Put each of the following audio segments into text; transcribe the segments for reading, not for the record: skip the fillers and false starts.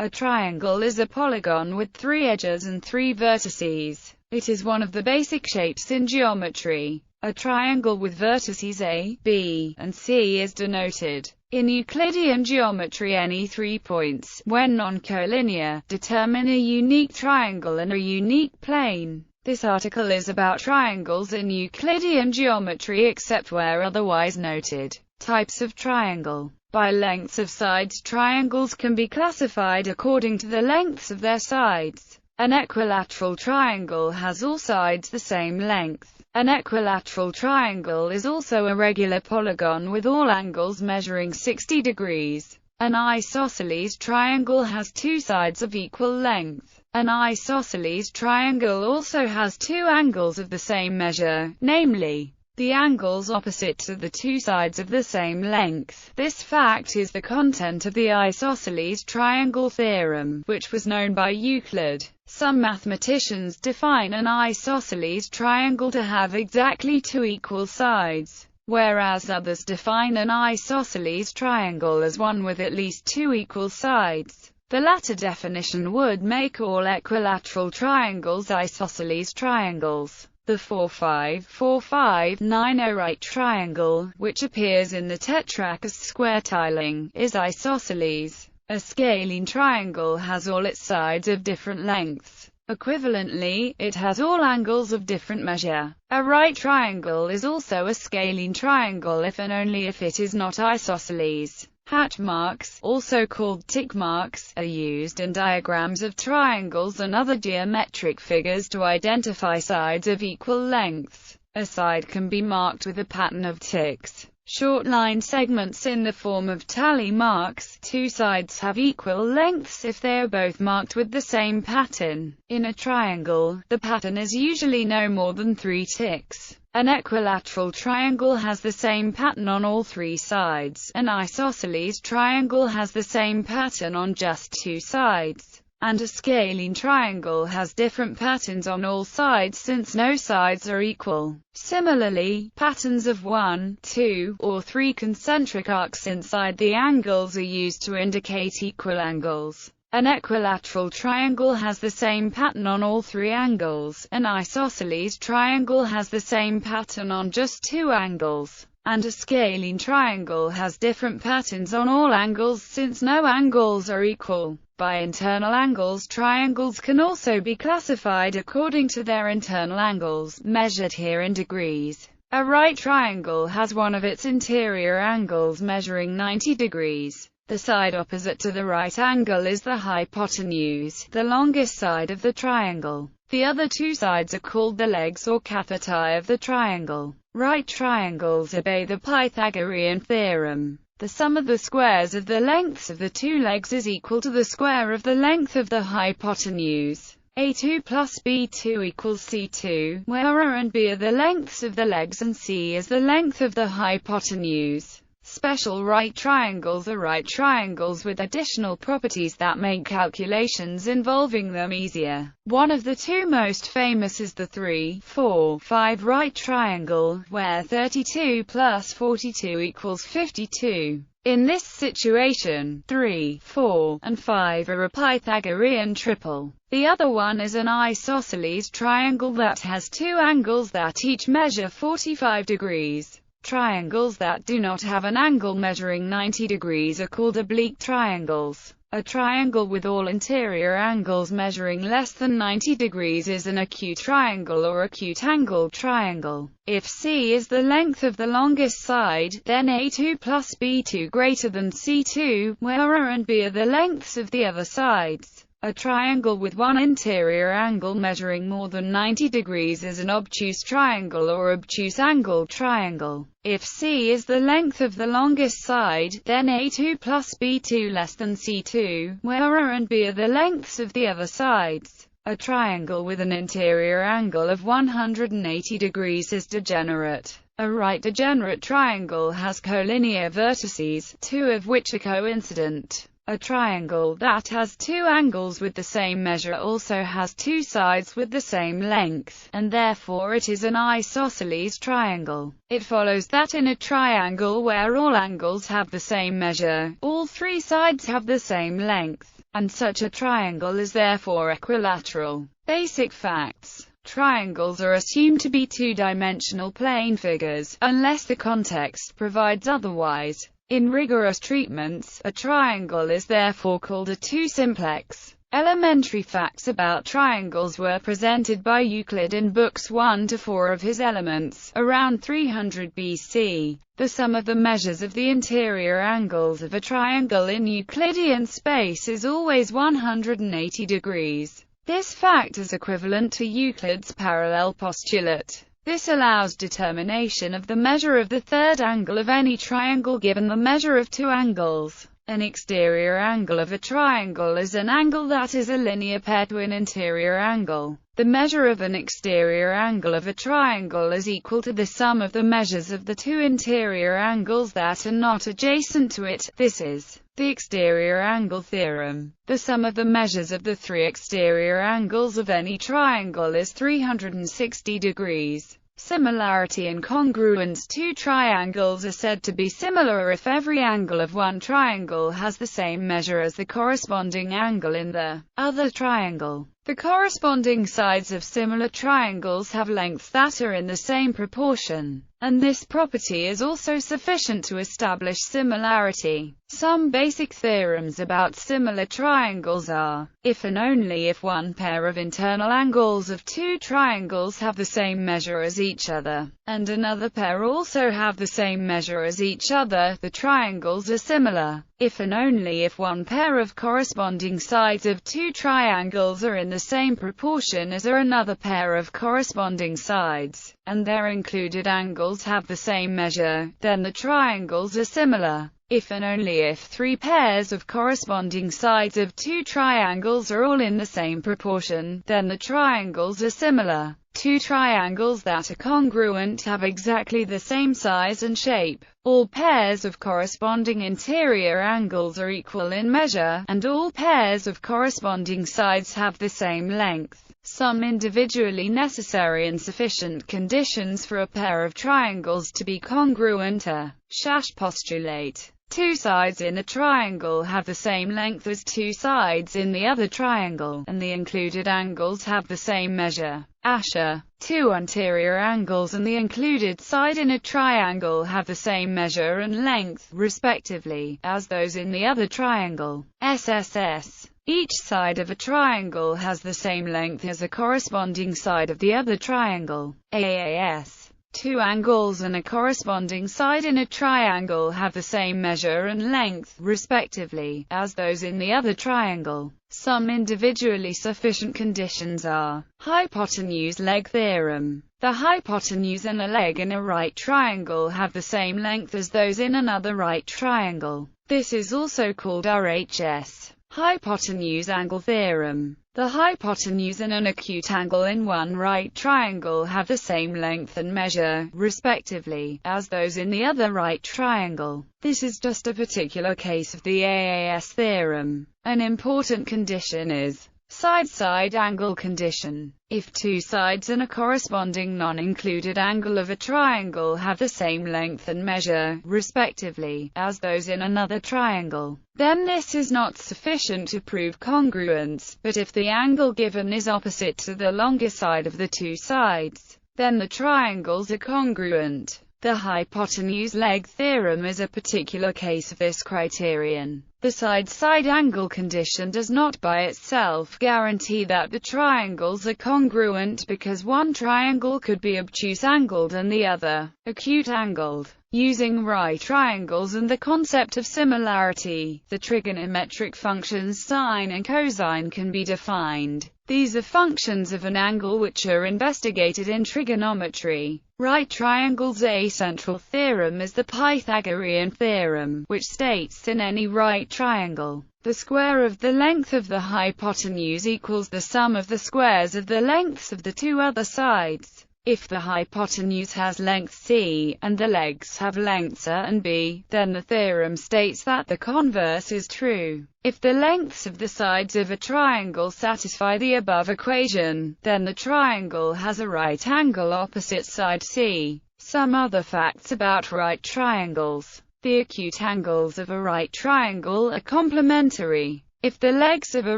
A triangle is a polygon with 3 edges and 3 vertices. It is one of the basic shapes in geometry. A triangle with vertices A, B, and C is denoted, in Euclidean geometry, any 3 points, when non-collinear, determine a unique triangle and a unique plane. This article is about triangles in Euclidean geometry except where otherwise noted. Types of triangle. By lengths of sides, triangles can be classified according to the lengths of their sides. An equilateral triangle has all sides the same length. An equilateral triangle is also a regular polygon with all angles measuring 60 degrees. An isosceles triangle has 2 sides of equal length. An isosceles triangle also has 2 angles of the same measure, namely, the angles opposite to the 2 sides of the same length. This fact is the content of the Isosceles Triangle theorem, which was known by Euclid. Some mathematicians define an isosceles triangle to have exactly 2 equal sides, whereas others define an isosceles triangle as one with at least 2 equal sides. The latter definition would make all equilateral triangles isosceles triangles. The 4-5-4-5-9 right triangle, which appears in the Tetrachus square tiling, is isosceles. A scalene triangle has all its sides of different lengths. Equivalently, it has all angles of different measure. A right triangle is also a scalene triangle if and only if it is not isosceles. Hatch marks, also called tick marks, are used in diagrams of triangles and other geometric figures to identify sides of equal lengths. A side can be marked with a pattern of ticks, short line segments in the form of tally marks. 2 sides have equal lengths if they are both marked with the same pattern. In a triangle, the pattern is usually no more than 3 ticks. An equilateral triangle has the same pattern on all 3 sides. An isosceles triangle has the same pattern on just 2 sides. And a scalene triangle has different patterns on all sides since no sides are equal. Similarly, patterns of 1, 2, or 3 concentric arcs inside the angles are used to indicate equal angles. An equilateral triangle has the same pattern on all 3 angles. An isosceles triangle has the same pattern on just 2 angles. And a scalene triangle has different patterns on all angles since no angles are equal. By internal angles, triangles can also be classified according to their internal angles, measured here in degrees. A right triangle has one of its interior angles measuring 90 degrees. The side opposite to the right angle is the hypotenuse, the longest side of the triangle. The other 2 sides are called the legs or catheti of the triangle. Right triangles obey the Pythagorean Theorem. The sum of the squares of the lengths of the 2 legs is equal to the square of the length of the hypotenuse. A2 plus B2 equals C2, where A and B are the lengths of the legs and C is the length of the hypotenuse. Special right triangles are right triangles with additional properties that make calculations involving them easier. One of the 2 most famous is the 3-4-5 right triangle, where 32 plus 42 equals 52. In this situation, 3, 4, and 5 are a Pythagorean triple. The other one is an isosceles triangle that has 2 angles that each measure 45 degrees. Triangles that do not have an angle measuring 90 degrees are called oblique triangles. A triangle with all interior angles measuring less than 90 degrees is an acute triangle or acute angled triangle. If C is the length of the longest side, then A2 plus B2 greater than C2, where A and B are the lengths of the other sides. A triangle with one interior angle measuring more than 90 degrees is an obtuse triangle or obtuse angled triangle. If C is the length of the longest side, then A2 plus B2 less than C2, where A and B are the lengths of the other sides. A triangle with an interior angle of 180 degrees is degenerate. A right degenerate triangle has collinear vertices, 2 of which are coincident. A triangle that has 2 angles with the same measure also has 2 sides with the same length, and therefore it is an isosceles triangle. It follows that in a triangle where all angles have the same measure, all 3 sides have the same length. and such a triangle is therefore equilateral. Basic facts. Triangles are assumed to be two-dimensional plane figures, unless the context provides otherwise. In rigorous treatments, a triangle is therefore called a two-simplex. Elementary facts about triangles were presented by Euclid in books 1 to 4 of his Elements, around 300 BC. The sum of the measures of the interior angles of a triangle in Euclidean space is always 180 degrees. This fact is equivalent to Euclid's parallel postulate. This allows determination of the measure of the third angle of any triangle given the measure of two angles. An exterior angle of a triangle is an angle that is a linear pair to an interior angle. The measure of an exterior angle of a triangle is equal to the sum of the measures of the two interior angles that are not adjacent to it. This is the exterior angle theorem. The sum of the measures of the three exterior angles of any triangle is 360 degrees. Similarity and congruence. Two triangles are said to be similar if every angle of one triangle has the same measure as the corresponding angle in the other triangle. The corresponding sides of similar triangles have lengths that are in the same proportion, and this property is also sufficient to establish similarity. Some basic theorems about similar triangles are: if and only if one pair of internal angles of two triangles have the same measure as each other, and another pair also have the same measure as each other, the triangles are similar. If and only if one pair of corresponding sides of two triangles are in the same proportion as another pair of corresponding sides, and their included angles have the same measure, then the triangles are similar. If and only if three pairs of corresponding sides of two triangles are all in the same proportion, then the triangles are similar. Two triangles that are congruent have exactly the same size and shape. All pairs of corresponding interior angles are equal in measure, and all pairs of corresponding sides have the same length. Some individually necessary and sufficient conditions for a pair of triangles to be congruent are: Shash postulate. Two sides in a triangle have the same length as two sides in the other triangle, and the included angles have the same measure. Asher. Two anterior angles and the included side in a triangle have the same measure and length, respectively, as those in the other triangle. SSS. Each side of a triangle has the same length as a corresponding side of the other triangle. AAS. Two angles and a corresponding side in a triangle have the same measure and length, respectively, as those in the other triangle. Some individually sufficient conditions are: Hypotenuse Leg Theorem. The hypotenuse and a leg in a right triangle have the same length as those in another right triangle. This is also called RHS. Hypotenuse Angle Theorem. The hypotenuse and an acute angle in one right triangle have the same length and measure, respectively, as those in the other right triangle. This is just a particular case of the AAS theorem. An important condition is side-side angle condition. If two sides and a corresponding non-included angle of a triangle have the same length and measure, respectively, as those in another triangle, then this is not sufficient to prove congruence. But if the angle given is opposite to the longer side of the two sides, then the triangles are congruent. The hypotenuse leg theorem is a particular case of this criterion. The side-side angle condition does not by itself guarantee that the triangles are congruent, because one triangle could be obtuse angled and the other acute angled. Using right triangles and the concept of similarity, the trigonometric functions sine and cosine can be defined. These are functions of an angle which are investigated in trigonometry. Right triangles. A central theorem is the Pythagorean theorem, which states in any right triangle, the square of the length of the hypotenuse equals the sum of the squares of the lengths of the two other sides. If the hypotenuse has length c, and the legs have lengths a and b, then the theorem states that the converse is true. If the lengths of the sides of a triangle satisfy the above equation, then the triangle has a right angle opposite side c. Some other facts about right triangles. The acute angles of a right triangle are complementary. If the legs of a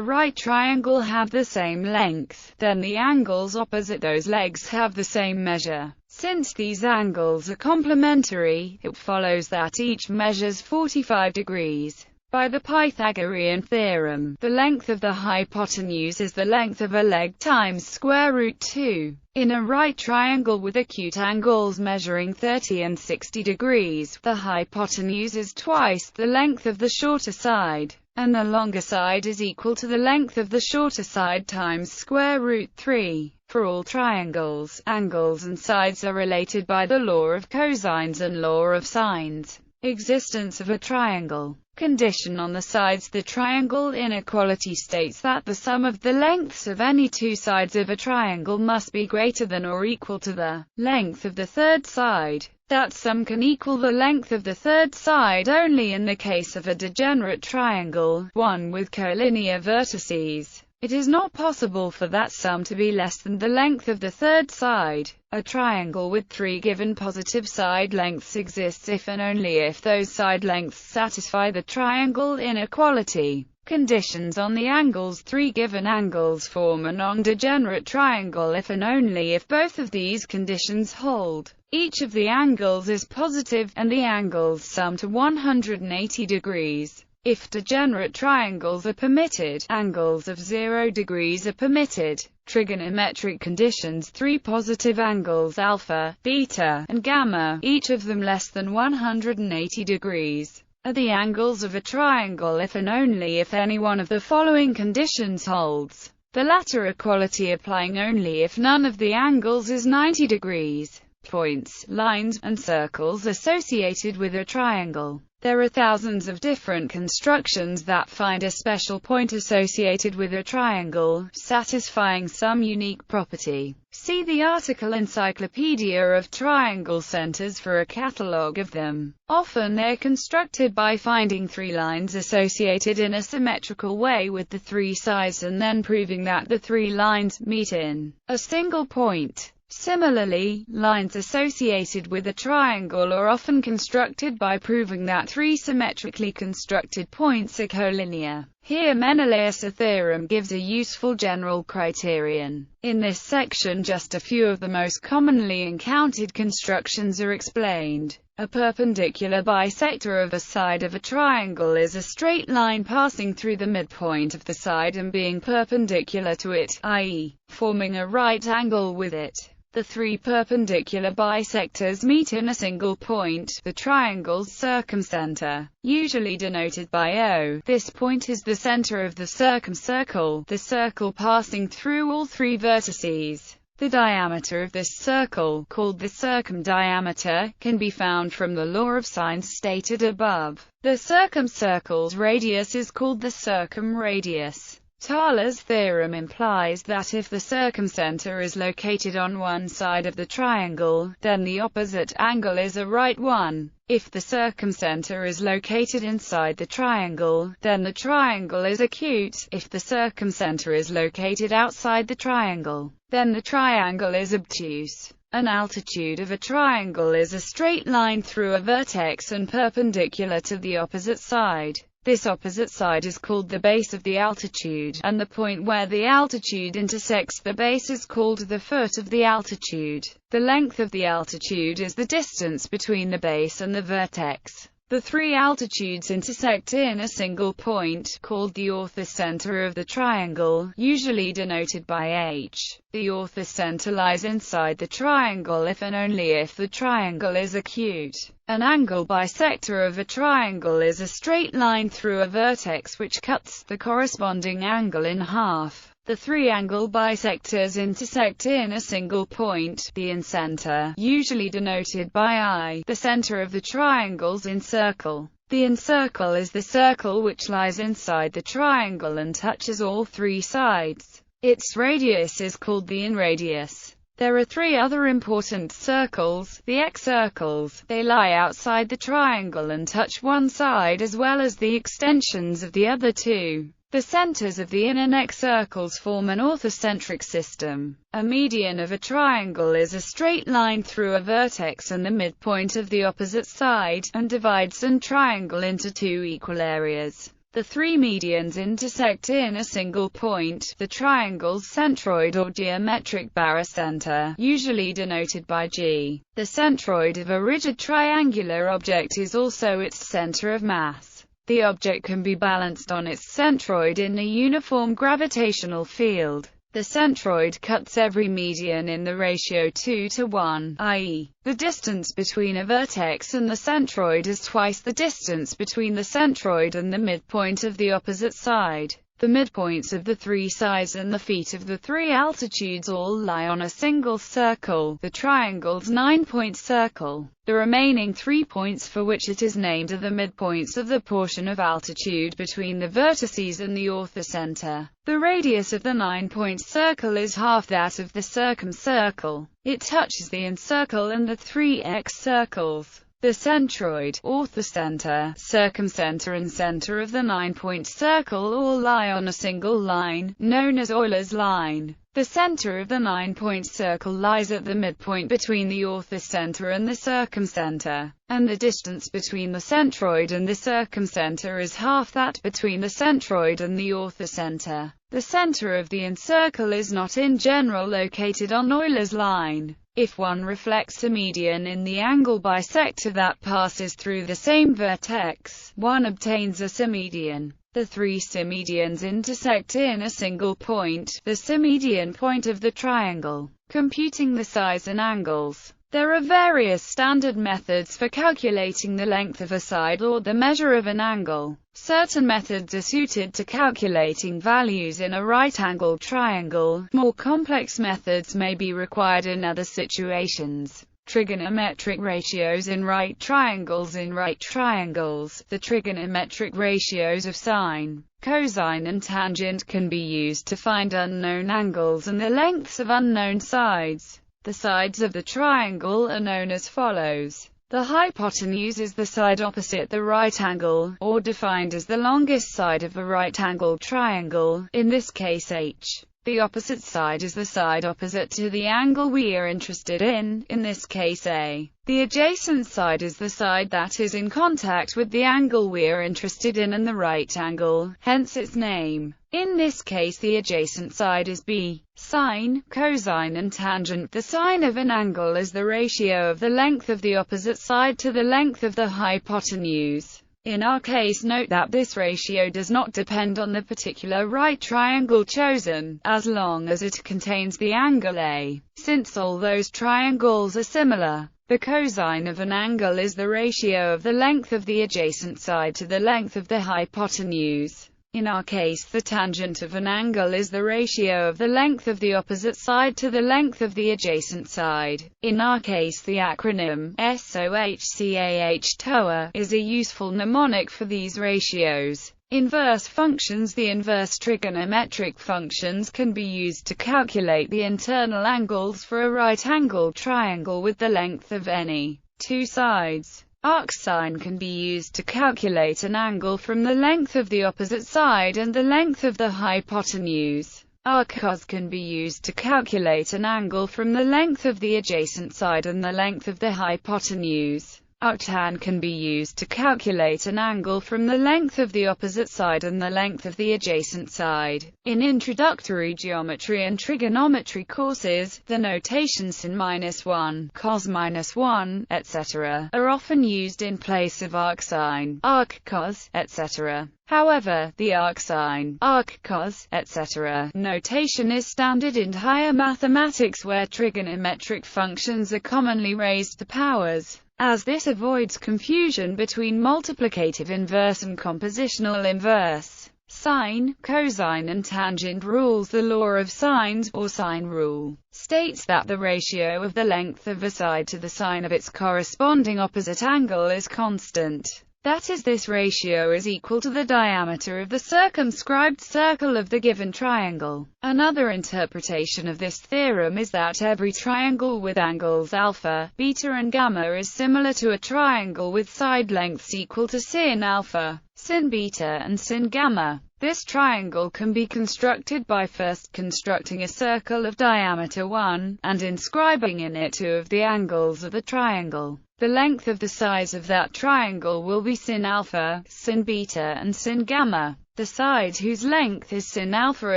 right triangle have the same length, then the angles opposite those legs have the same measure. Since these angles are complementary, it follows that each measures 45 degrees. By the Pythagorean theorem, the length of the hypotenuse is the length of a leg times square root 2. In a right triangle with acute angles measuring 30 and 60 degrees, the hypotenuse is twice the length of the shorter side, and the longer side is equal to the length of the shorter side times square root 3. For all triangles, angles and sides are related by the law of cosines and law of sines. Existence of a triangle. Condition on the sides. The triangle inequality states that the sum of the lengths of any two sides of a triangle must be greater than or equal to the length of the third side. That sum can equal the length of the third side only in the case of a degenerate triangle, one with collinear vertices. It is not possible for that sum to be less than the length of the third side. A triangle with three given positive side lengths exists if and only if those side lengths satisfy the triangle inequality. Conditions on the angles. Three given angles form a non-degenerate triangle if and only if both of these conditions hold. Each of the angles is positive, and the angles sum to 180 degrees. If degenerate triangles are permitted, angles of 0 degrees are permitted. Trigonometric conditions. Three positive angles alpha, beta, and gamma, each of them less than 180 degrees, are the angles of a triangle if and only if any one of the following conditions holds. The latter equality applying only if none of the angles is 90 degrees. Points, lines, and circles associated with a triangle. There are thousands of different constructions that find a special point associated with a triangle, satisfying some unique property. See the article Encyclopedia of Triangle Centers for a catalogue of them. Often they're constructed by finding three lines associated in a symmetrical way with the three sides and then proving that the three lines meet in a single point. Similarly, lines associated with a triangle are often constructed by proving that three symmetrically constructed points are collinear. Here Menelaus' theorem gives a useful general criterion. In this section just a few of the most commonly encountered constructions are explained. A perpendicular bisector of a side of a triangle is a straight line passing through the midpoint of the side and being perpendicular to it, i.e., forming a right angle with it. The three perpendicular bisectors meet in a single point, the triangle's circumcenter, usually denoted by O. This point is the center of the circumcircle, the circle passing through all three vertices. The diameter of this circle, called the circumdiameter, can be found from the law of sines stated above. The circumcircle's radius is called the circumradius. Thaler's theorem implies that if the circumcenter is located on one side of the triangle, then the opposite angle is a right one. If the circumcenter is located inside the triangle, then the triangle is acute. If the circumcenter is located outside the triangle, then the triangle is obtuse. An altitude of a triangle is a straight line through a vertex and perpendicular to the opposite side. This opposite side is called the base of the altitude, and the point where the altitude intersects the base is called the foot of the altitude. The length of the altitude is the distance between the base and the vertex. The three altitudes intersect in a single point, called the orthocenter of the triangle, usually denoted by H. The orthocenter lies inside the triangle if and only if the triangle is acute. An angle bisector of a triangle is a straight line through a vertex which cuts the corresponding angle in half. The three angle bisectors intersect in a single point, the incenter, usually denoted by I, the center of the triangle's incircle. The incircle is the circle which lies inside the triangle and touches all three sides. Its radius is called the inradius. There are three other important circles, the excircles. They lie outside the triangle and touch one side as well as the extensions of the other two. The centers of the in and excircles form an orthocentric system. A median of a triangle is a straight line through a vertex and the midpoint of the opposite side, and divides an triangle into two equal areas. The three medians intersect in a single point, the triangle's centroid or geometric barycenter, usually denoted by G. The centroid of a rigid triangular object is also its center of mass. The object can be balanced on its centroid in a uniform gravitational field. The centroid cuts every median in the ratio 2:1, i.e., the distance between a vertex and the centroid is twice the distance between the centroid and the midpoint of the opposite side. The midpoints of the three sides and the feet of the three altitudes all lie on a single circle, the triangle's 9-point circle. The remaining 3 points for which it is named are the midpoints of the portion of altitude between the vertices and the orthocenter. The radius of the 9-point circle is half that of the circumcircle. It touches the incircle and the three excircles. The centroid, orthocenter, circumcenter and center of the 9-point circle all lie on a single line, known as Euler's line. The center of the 9-point circle lies at the midpoint between the orthocenter and the circumcenter, and the distance between the centroid and the circumcenter is half that between the centroid and the orthocenter. The center of the incircle is not in general located on Euler's line. If one reflects a median in the angle bisector that passes through the same vertex, one obtains a symmedian. The three symmedians intersect in a single point, the symmedian point of the triangle. Computing the sides and angles. There are various standard methods for calculating the length of a side or the measure of an angle. Certain methods are suited to calculating values in a right-angled triangle. More complex methods may be required in other situations. Trigonometric ratios in right triangles. In right triangles, the trigonometric ratios of sine, cosine and tangent can be used to find unknown angles and the lengths of unknown sides. The sides of the triangle are known as follows. The hypotenuse is the side opposite the right angle, or defined as the longest side of a right-angled triangle, in this case h. The opposite side is the side opposite to the angle we are interested in this case A. The adjacent side is the side that is in contact with the angle we are interested in and the right angle, hence its name. In this case the adjacent side is B. Sine, cosine and tangent. The sine of an angle is the ratio of the length of the opposite side to the length of the hypotenuse. In our case, note that this ratio does not depend on the particular right triangle chosen, as long as it contains the angle A. Since all those triangles are similar, the cosine of an angle is the ratio of the length of the adjacent side to the length of the hypotenuse. In our case, the tangent of an angle is the ratio of the length of the opposite side to the length of the adjacent side. In our case, the acronym SOHCAH TOA is a useful mnemonic for these ratios. Inverse functions. The inverse trigonometric functions can be used to calculate the internal angles for a right-angled triangle with the length of any two sides. Arcsine can be used to calculate an angle from the length of the opposite side and the length of the hypotenuse. Arccos can be used to calculate an angle from the length of the adjacent side and the length of the hypotenuse. Arctan can be used to calculate an angle from the length of the opposite side and the length of the adjacent side. In introductory geometry and trigonometry courses, the notations sin -1, cos -1, etc. are often used in place of arcsine, arccos, etc. However, the arcsine, arccos, etc. notation is standard in higher mathematics where trigonometric functions are commonly raised to powers, as this avoids confusion between multiplicative inverse and compositional inverse. Sine, cosine and tangent rules. The law of sines, or sine rule, states that the ratio of the length of a side to the sine of its corresponding opposite angle is constant. That is, this ratio is equal to the diameter of the circumscribed circle of the given triangle. Another interpretation of this theorem is that every triangle with angles alpha, beta and gamma is similar to a triangle with side lengths equal to sin alpha, sin beta and sin gamma. This triangle can be constructed by first constructing a circle of diameter 1, and inscribing in it two of the angles of the triangle. the length of the sides of that triangle will be sin alpha, sin beta and sin gamma. The side whose length is sin alpha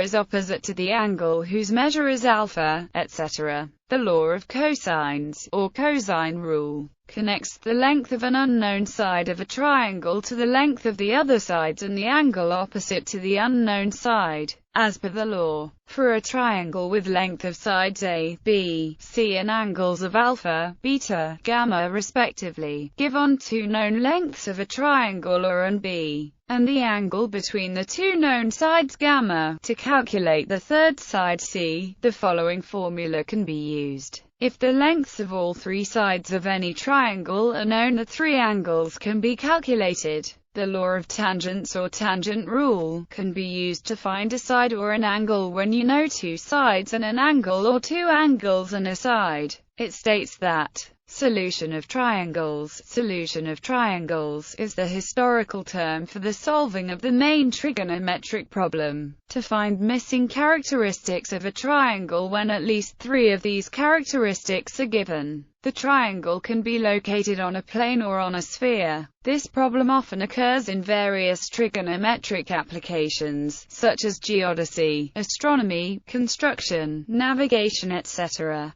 is opposite to the angle whose measure is alpha, etc. The law of cosines, or cosine rule, connects the length of an unknown side of a triangle to the length of the other sides and the angle opposite to the unknown side. As per the law, for a triangle with length of sides A, B, C and angles of alpha, beta, gamma respectively, give on two known lengths of a triangle A and B, and the angle between the two known sides gamma. To calculate the third side C, the following formula can be used. If the lengths of all three sides of any triangle are known, the three angles can be calculated. The law of tangents or tangent rule can be used to find a side or an angle when you know two sides and an angle, or two angles and a side. It states that solution of triangles is the historical term for the solving of the main trigonometric problem, to find missing characteristics of a triangle when at least three of these characteristics are given. The triangle can be located on a plane or on a sphere. This problem often occurs in various trigonometric applications, such as geodesy, astronomy, construction, navigation, etc.